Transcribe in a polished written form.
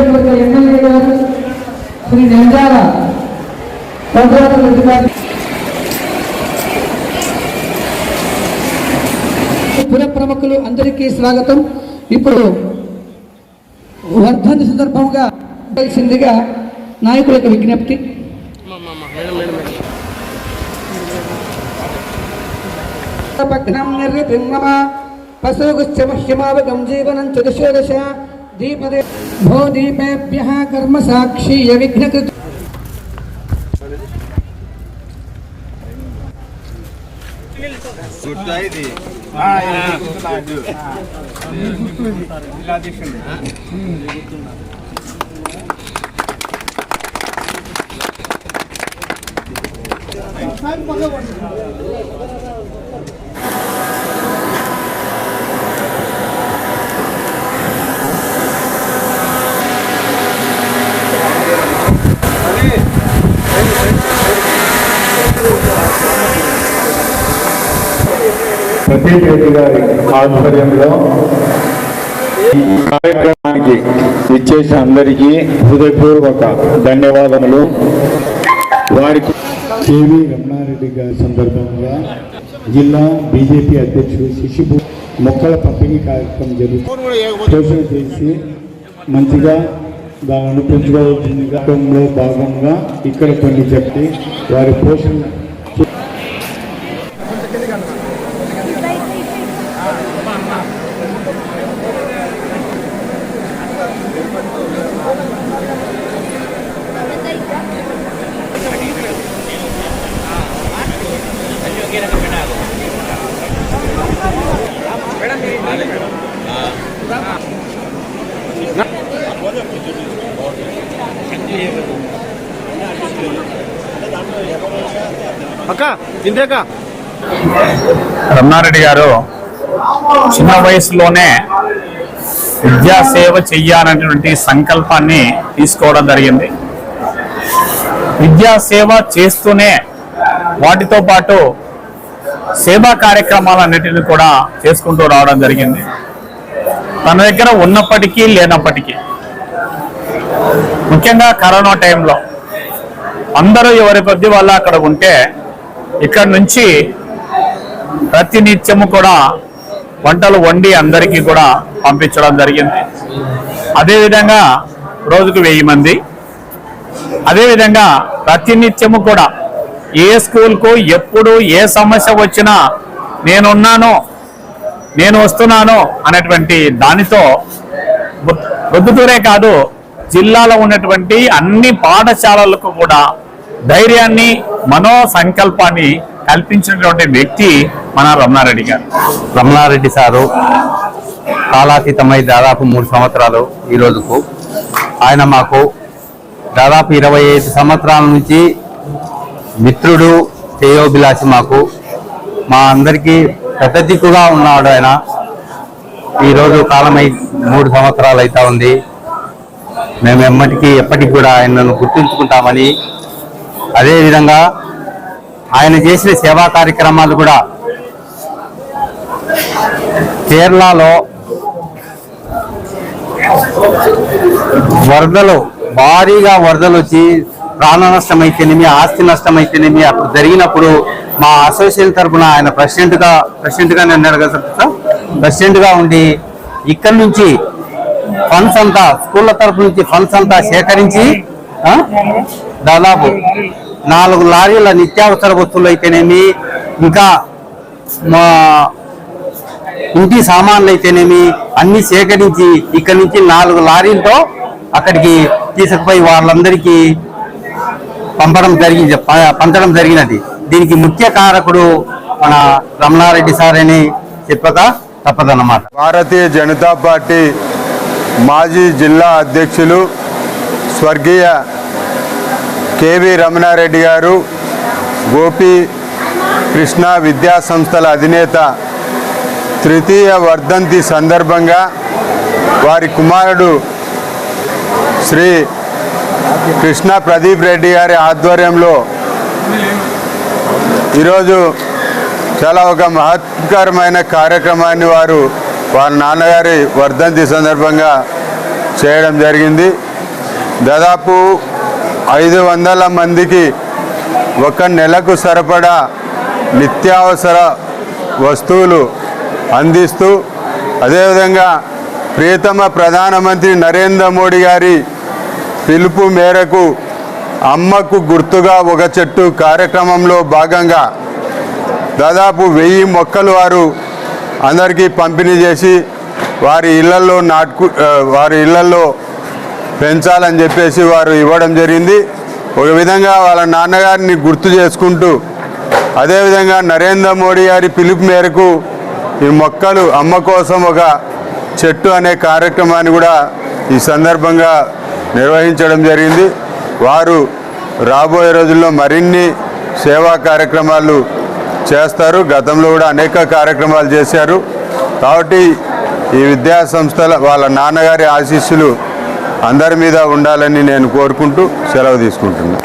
నియోజకవర్గ ఎమ్మెల్యే గారు శ్రీ నంద్యాల రెడ్డి గారు, పుర ప్రముఖులు అందరికీ స్వాగతం. ఇప్పుడు వర్ధంతి సందర్భంగా తెలిసిందిగా నాయకులకు విజ్ఞప్తి. పశుగుశ్చమహ్యమావగం జీవనం చతుషోదశ దీపదే భో దీపేభ్యః కర్మ సాక్షీయ విఘ్నకృత ప్రదీప్ రెడ్డి గారి ఆధ్వర్యంలో ఈ కార్యక్రమానికి ఇచ్చేసిన అందరికీ హృదయపూర్వక ధన్యవాదములు. వారికి కేవీ రమణారెడ్డి గారి సందర్భంగా జిల్లా బీజేపీ అధ్యక్షుడు శిశిభూ మొక్కల పంపిణీ కార్యక్రమం జరుగుతుంది. పోషణ చేసి మంచిగా దాన్ని పెంచుకోవాల్సిన భాగంగా ఇక్కడ కొన్ని చెప్పి వారి పోషణ రమణారెడ్డి గారు చిన్న వయసులోనే విద్యాసేవ చెయ్యాలనేటువంటి సంకల్పాన్ని తీసుకోవడం జరిగింది. విద్యాసేవ చేస్తూనే వాటితో పాటు సేవా కార్యక్రమాలన్నిటిని కూడా చేసుకుంటూ రావడం జరిగింది. తన దగ్గర ఉన్నప్పటికీ లేనప్పటికీ, ముఖ్యంగా కరోనా టైంలో అందరూ ఎవరి కొద్ది వల్ల అక్కడ ఉంటే ఇక్కడ నుంచి ప్రతినిత్యము కూడా వంటలు వండి అందరికీ కూడా పంపించడం జరిగింది. అదేవిధంగా రోజుకు 1000 మంది. అదేవిధంగా ప్రతినిత్యము కూడా ఏ స్కూల్కు ఎప్పుడు ఏ సమస్య వచ్చినా నేనున్నాను, నేను వస్తున్నాను అనేటువంటి దానితో పొద్దుటూరే కాదు జిల్లాలో ఉన్నటువంటి అన్ని పాఠశాలలకు కూడా ధైర్యాన్ని, మనో సంకల్పాన్ని కల్పించినటువంటి వ్యక్తి మన రమణారెడ్డి గారు. రమణారెడ్డి సారు కాలాతీతమై దాదాపు 3 సంవత్సరాలు ఈ రోజుకు. ఆయన మాకు దాదాపు 25 సంవత్సరాల నుంచి మిత్రుడు, శ్రేయోభిలాషి. మా అందరికీ పెద్ద దిక్కుగా ఉన్నాడు ఆయన. ఈరోజు కాలమై 3 సంవత్సరాలు అవుతా ఉంది. మేము ఎప్పటికి కూడా ఆయనను గుర్తుంచుకుంటామని, అదేవిధంగా ఆయన చేసిన సేవా కార్యక్రమాలు కూడా కేరళలో భారీగా వరదలు వచ్చి ప్రాణ నష్టం అయితేనేమి, ఆస్తి నష్టం అయితేనేమి అప్పుడు జరిగినప్పుడు మా అసోసియేషన్ తరఫున ఆయన ప్రెసిడెంట్గా ఉన్నాడు కదా సార్, ప్రెసిడెంట్గా ఉండి ఇక్కడి నుంచి ఫండ్స్ అంతా, స్కూళ్ళ తరఫు నుంచి ఫండ్స్ అంతా సేకరించి దాదాపు 4 లారీల నిత్యావసర వస్తువులు అయితేనేమి, ఇంకా మా ఇంటి సామాన్లు అయితేనేమి అన్ని సేకరించి ఇక్కడి నుంచి 4 లారీలతో అక్కడికి తీసుకుపోయి వాళ్ళందరికీ పంచడం జరిగినది. దీనికి ముఖ్య కారకుడు మన రమణారెడ్డి సార్ అని చెప్పక తప్పదన్నమాట. భారతీయ జనతా పార్టీ మాజీ జిల్లా అధ్యక్షులు స్వర్గీయ కేవీ రమణారెడ్డి గారు, గోపి కృష్ణ విద్యా సంస్థల అధినేత, తృతీయ వర్ధంతి సందర్భంగా వారి కుమారుడు శ్రీ కృష్ణ ప్రదీప్ రెడ్డి గారి ఆధ్వర్యంలో ఈరోజు చాలా ఒక మహత్కరమైన కార్యక్రమాన్ని వారి నాన్నగారి వర్ధంతి సందర్భంగా చేయడం జరిగింది. దాదాపు 500 మందికి ఒక నెలకు సరిపడా నిత్యావసర వస్తువులు అందిస్తూ, అదేవిధంగా ప్రియతమ ప్రధానమంత్రి నరేంద్ర మోడీ గారి పిలుపు మేరకు అమ్మకు గుర్తుగా ఒక చెట్టు కార్యక్రమంలో భాగంగా దాదాపు 1000 మొక్కలు వారు అందరికీ పంపిణీ చేసి వారి ఇళ్లలో పెంచాలని చెప్పేసి వారు ఇవ్వడం జరిగింది. ఒక విధంగా వాళ్ళ నాన్నగారిని గుర్తు చేసుకుంటూ, అదేవిధంగా నరేంద్ర మోడీ గారి పిలుపు మేరకు ఈ మొక్కలు అమ్మ కోసం ఒక చెట్టు అనే కార్యక్రమాన్ని కూడా ఈ సందర్భంగా నిర్వహించడం జరిగింది. వారు రాబోయే రోజుల్లో మరిన్ని సేవా కార్యక్రమాలు చేస్తారు. గతంలో కూడా అనేక కార్యక్రమాలు చేశారు. కాబట్టి ఈ విద్యా సంస్థల వాళ్ళ నాన్నగారి ఆశీస్సులు అందరి మీద ఉండాలని నేను కోరుకుంటూ సెలవు తీసుకుంటున్నాను.